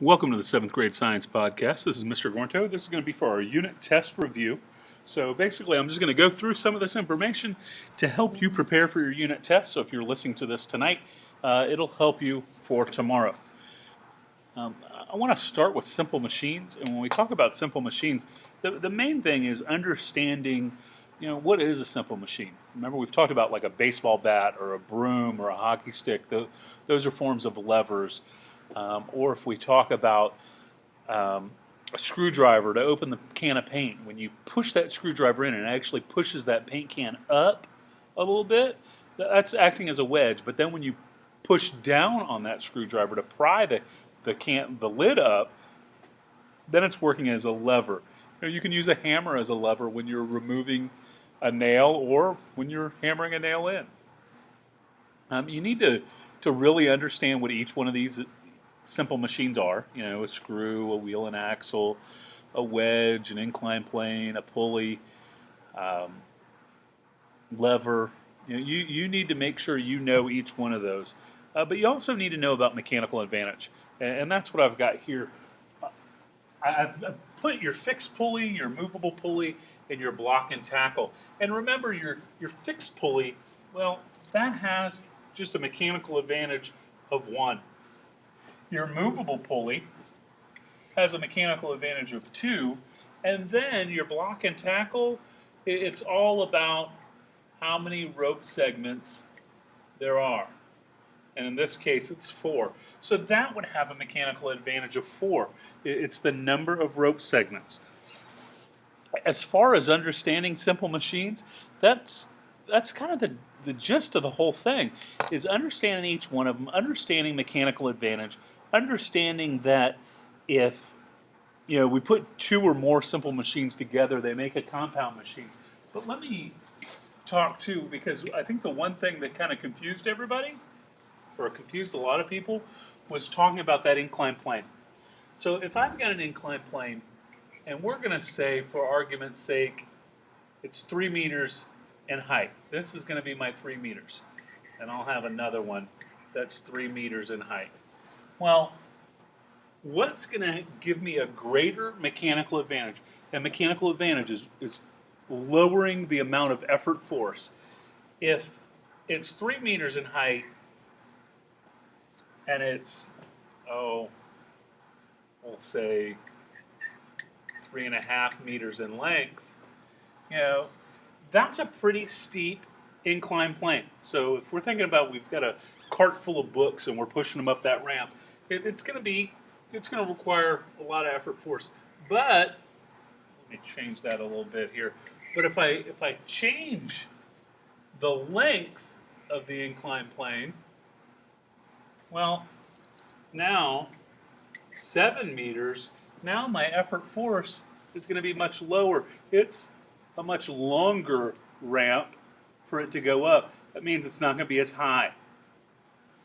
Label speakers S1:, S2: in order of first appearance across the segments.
S1: Welcome to the 7th grade science podcast. This is Mr. Gornto. This is going to be for our unit test review. So basically, I'm just going to go through some of this information to help you prepare for your unit test. So if you're listening to this tonight, it'll help you for tomorrow. I want to start with simple machines. And when we talk about simple machines, the main thing is understanding, what is a simple machine? Remember, we've talked about like a baseball bat or a broom or a hockey stick. Those are forms of levers. Or if we talk about a screwdriver to open the can of paint, when you push that screwdriver in and it actually pushes that paint can up a little bit, that's acting as a wedge. But then when you push down on that screwdriver to pry the lid up, then it's working as a lever. You can use a hammer as a lever when you're removing a nail or when you're hammering a nail in. You need to really understand what each one of these simple machines are. A screw, a wheel and axle, a wedge, an inclined plane, a pulley, lever. You need to make sure you know each one of those. But you also need to know about mechanical advantage. And that's what I've got here. I've put your fixed pulley, your movable pulley, and your block and tackle. And remember, your fixed pulley, well, that has just a mechanical advantage of 1. Your movable pulley has a mechanical advantage of 2, and then your block and tackle, it's all about how many rope segments there are. And in this case, it's 4. So that would have a mechanical advantage of 4. It's the number of rope segments. As far as understanding simple machines, that's kind of the gist of the whole thing, is understanding each one of them, understanding mechanical advantage, understanding that if we put 2 or more simple machines together, they make a compound machine. But let me talk too, because I think the one thing that kind of confused everybody, or confused a lot of people, was talking about that inclined plane. So if I've got an inclined plane, and we're going to say, for argument's sake, it's 3 meters in height. This is going to be my 3 meters. And I'll have another one that's 3 meters in height. Well, what's going to give me a greater mechanical advantage? And mechanical advantage is lowering the amount of effort force. If it's 3 meters in height and it's, we'll say 3.5 meters in length, that's a pretty steep inclined plane. So if we're thinking about, we've got a cart full of books and we're pushing them up that ramp, it's going to require a lot of effort force. But let me change that a little bit here. But if I change the length of the inclined plane, well, now 7 meters, now my effort force is going to be much lower. It's a much longer ramp for it to go up. That means it's not going to be as high.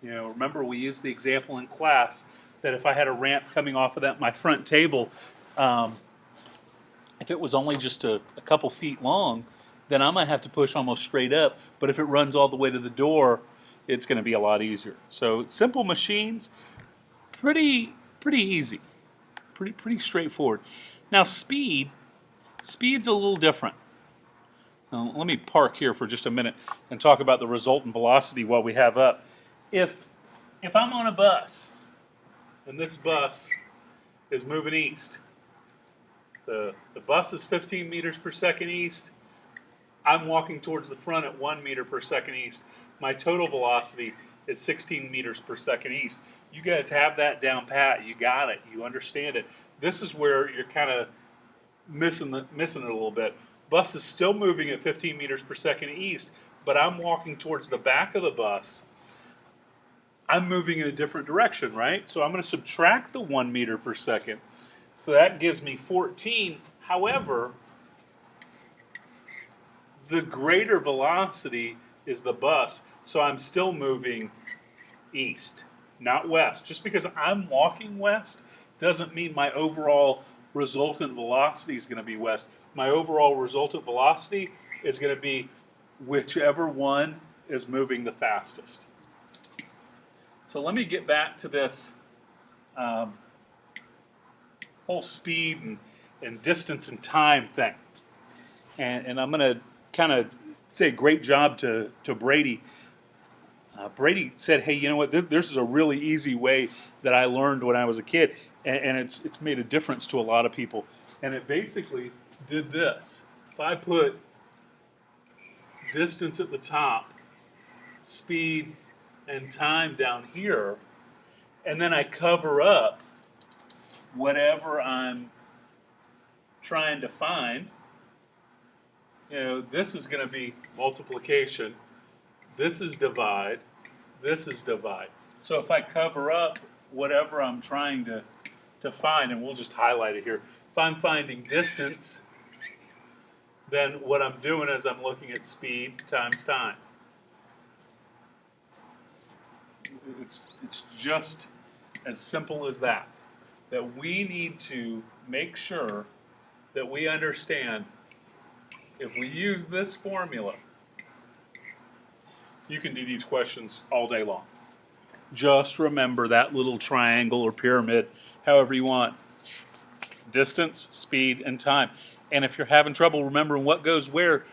S1: Remember, we used the example in class that if I had a ramp coming off of my front table, if it was only just a couple feet long, then I might have to push almost straight up. But if it runs all the way to the door, it's going to be a lot easier. So simple machines, pretty easy, pretty straightforward. Now speed's a little different. Now, let me park here for just a minute and talk about the resultant velocity while we have up. If I'm on a bus and this bus is moving east, the bus is 15 meters per second east, I'm walking towards the front at 1 meter per second east. My total velocity is 16 meters per second east. You guys have that down pat. You got it. You understand it. This is where you're kind of missing it a little bit. Bus is still moving at 15 meters per second east, but I'm walking towards the back of the bus. I'm moving in a different direction, right? So I'm going to subtract the 1 meter per second. So that gives me 14. However, the greater velocity is the bus, so I'm still moving east, not west. Just because I'm walking west doesn't mean my overall resultant velocity is going to be west. My overall resultant velocity is going to be whichever one is moving the fastest. So let me get back to this whole speed and distance and time thing. And I'm going to kind of say great job to Brady. Brady said, hey, you know what, this is a really easy way that I learned when I was a kid, and it's made a difference to a lot of people. And it basically did this. If I put distance at the top, speed and time down here, and then I cover up whatever I'm trying to find, this is going to be multiplication, this is divide, this is divide. So if I cover up whatever I'm trying to find, and we'll just highlight it here, if I'm finding distance, then what I'm doing is I'm looking at speed times time. It's just as simple as that. That we need to make sure that we understand if we use this formula, you can do these questions all day long. Just remember that little triangle or pyramid, however you want. Distance, speed, and time. And if you're having trouble remembering what goes where,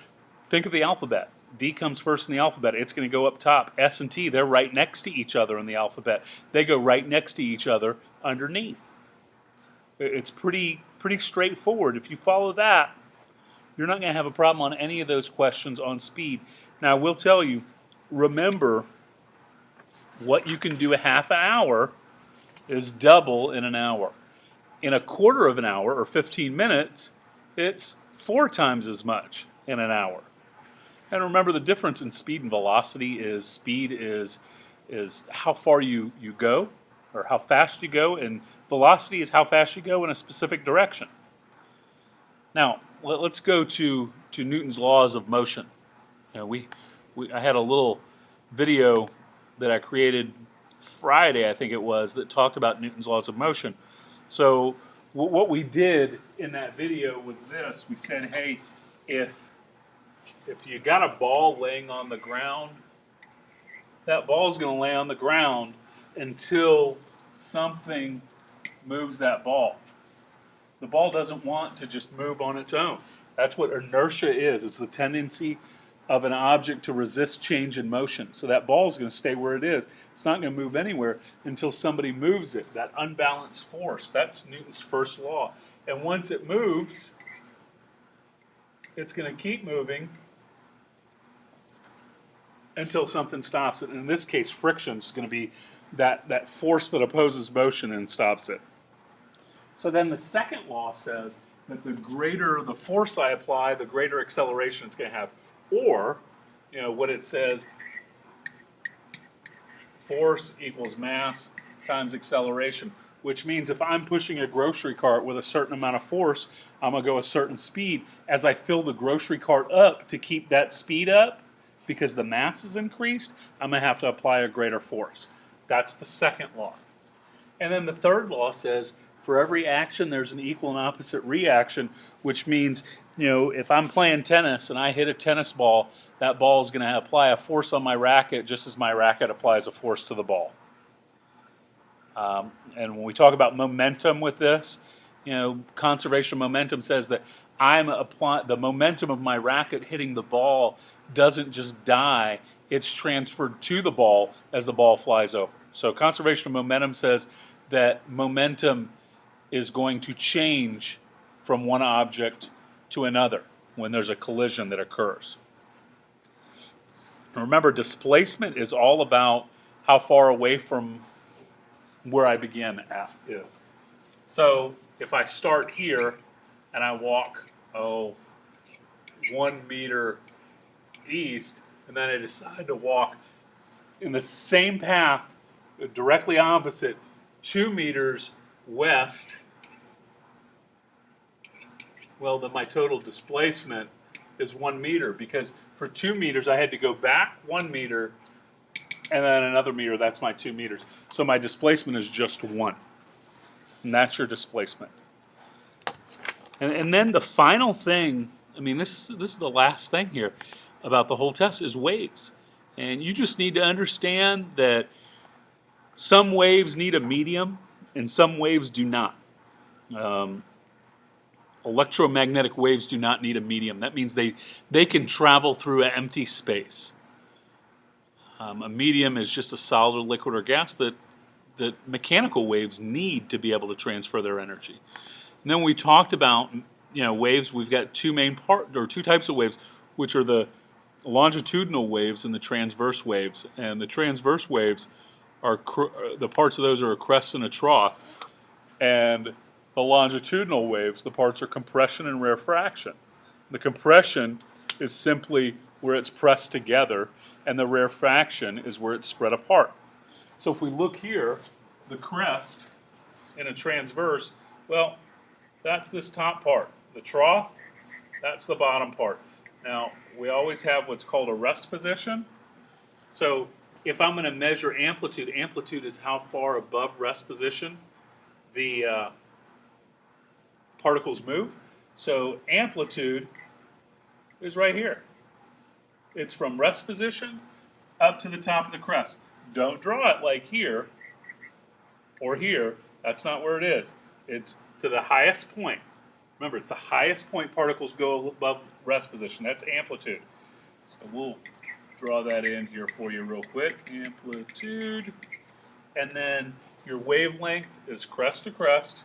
S1: think of the alphabet. D comes first in the alphabet. It's going to go up top. S and T, they're right next to each other in the alphabet. They go right next to each other underneath. It's pretty straightforward. If you follow that, you're not going to have a problem on any of those questions on speed. Now, I will tell you, remember, what you can do a half an hour is double in an hour. In a quarter of an hour, or 15 minutes, it's 4 times as much in an hour. And remember, the difference in speed and velocity is speed is how far you go, or how fast you go, and velocity is how fast you go in a specific direction. Now, let's go to Newton's laws of motion. I had a little video that I created Friday, I think it was, that talked about Newton's laws of motion. So what we did in that video was this. We said, hey, if you got a ball laying on the ground, that ball is going to lay on the ground until something moves that ball. The ball doesn't want to just move on its own. That's what inertia is. It's the tendency of an object to resist change in motion. So that ball is going to stay where it is. It's not going to move anywhere until somebody moves it. That unbalanced force. That's Newton's first law. And once it moves, it's going to keep moving until something stops it. And in this case, friction is going to be that force that opposes motion and stops it. So then the second law says that the greater the force I apply, the greater acceleration it's going to have. Or, what it says, force equals mass times acceleration, which means if I'm pushing a grocery cart with a certain amount of force, I'm going to go a certain speed. As I fill the grocery cart up to keep that speed up, because the mass is increased, I'm going to have to apply a greater force. That's the second law. And then the third law says, for every action, there's an equal and opposite reaction, which means, if I'm playing tennis and I hit a tennis ball, that ball is going to apply a force on my racket just as my racket applies a force to the ball. And when we talk about momentum with this, conservation of momentum says that the momentum of my racket hitting the ball doesn't just die, it's transferred to the ball as the ball flies over. So conservation of momentum says that momentum is going to change from one object to another when there's a collision that occurs. And remember, displacement is all about how far away from where I begin at is. So if I start here and I walk 1 meter east, and then I decide to walk in the same path directly opposite 2 meters west, well, then my total displacement is 1 meter, because for 2 meters I had to go back 1 meter and then another meter. That's my 2 meters. So my displacement is just 1. And that's your displacement. And then the final thing, this is the last thing here about the whole test, is waves. And you just need to understand that some waves need a medium and some waves do not. Um, Electromagnetic waves do not need a medium. That means they can travel through an empty space. A medium is just a solid, liquid, or gas that mechanical waves need to be able to transfer their energy. And then we talked about waves. We've got two types of waves, which are the longitudinal waves and the transverse waves. And the transverse waves are the parts of those are a crest and a trough, and the longitudinal waves, the parts are compression and rarefaction. The compression is simply where it's pressed together, and the rarefaction is where it's spread apart. So if we look here, the crest in a transverse, well, that's this top part. The trough, that's the bottom part. Now, we always have what's called a rest position. So if I'm going to measure amplitude, amplitude is how far above rest position the particles move. So amplitude is right here. It's from rest position up to the top of the crest. Don't draw it like here or here. That's not where it is. It's to the highest point. Remember, it's the highest point particles go above rest position. That's amplitude. So we'll draw that in here for you real quick. Amplitude. And then your wavelength is crest to crest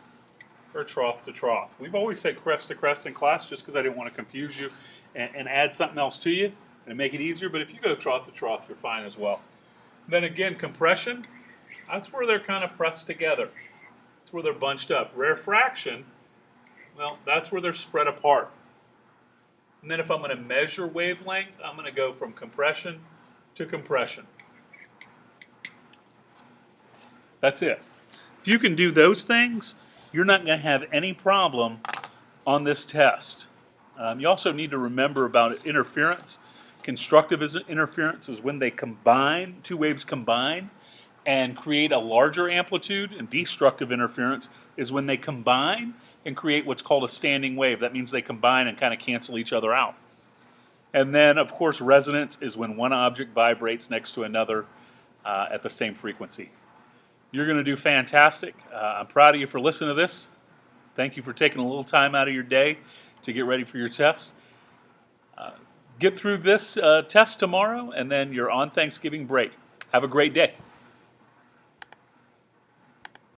S1: or trough to trough. We've always said crest to crest in class just because I didn't want to confuse you and add something else to you and make it easier. But if you go trough to trough, you're fine as well. Then again, compression, that's where they're kind of pressed together. That's where they're bunched up. Rarefaction, well, that's where they're spread apart. And then if I'm going to measure wavelength, I'm going to go from compression to compression. That's it. If you can do those things, you're not going to have any problem on this test. You also need to remember about interference. Constructive interference is when they combine, two waves combine and create a larger amplitude, and destructive interference is when they combine and create what's called a standing wave. That means they combine and kind of cancel each other out. And then, of course, resonance is when one object vibrates next to another at the same frequency. You're going to do fantastic. I'm proud of you for listening to this. Thank you for taking a little time out of your day to get ready for your test. Get through this test tomorrow, and then you're on Thanksgiving break. Have a great day.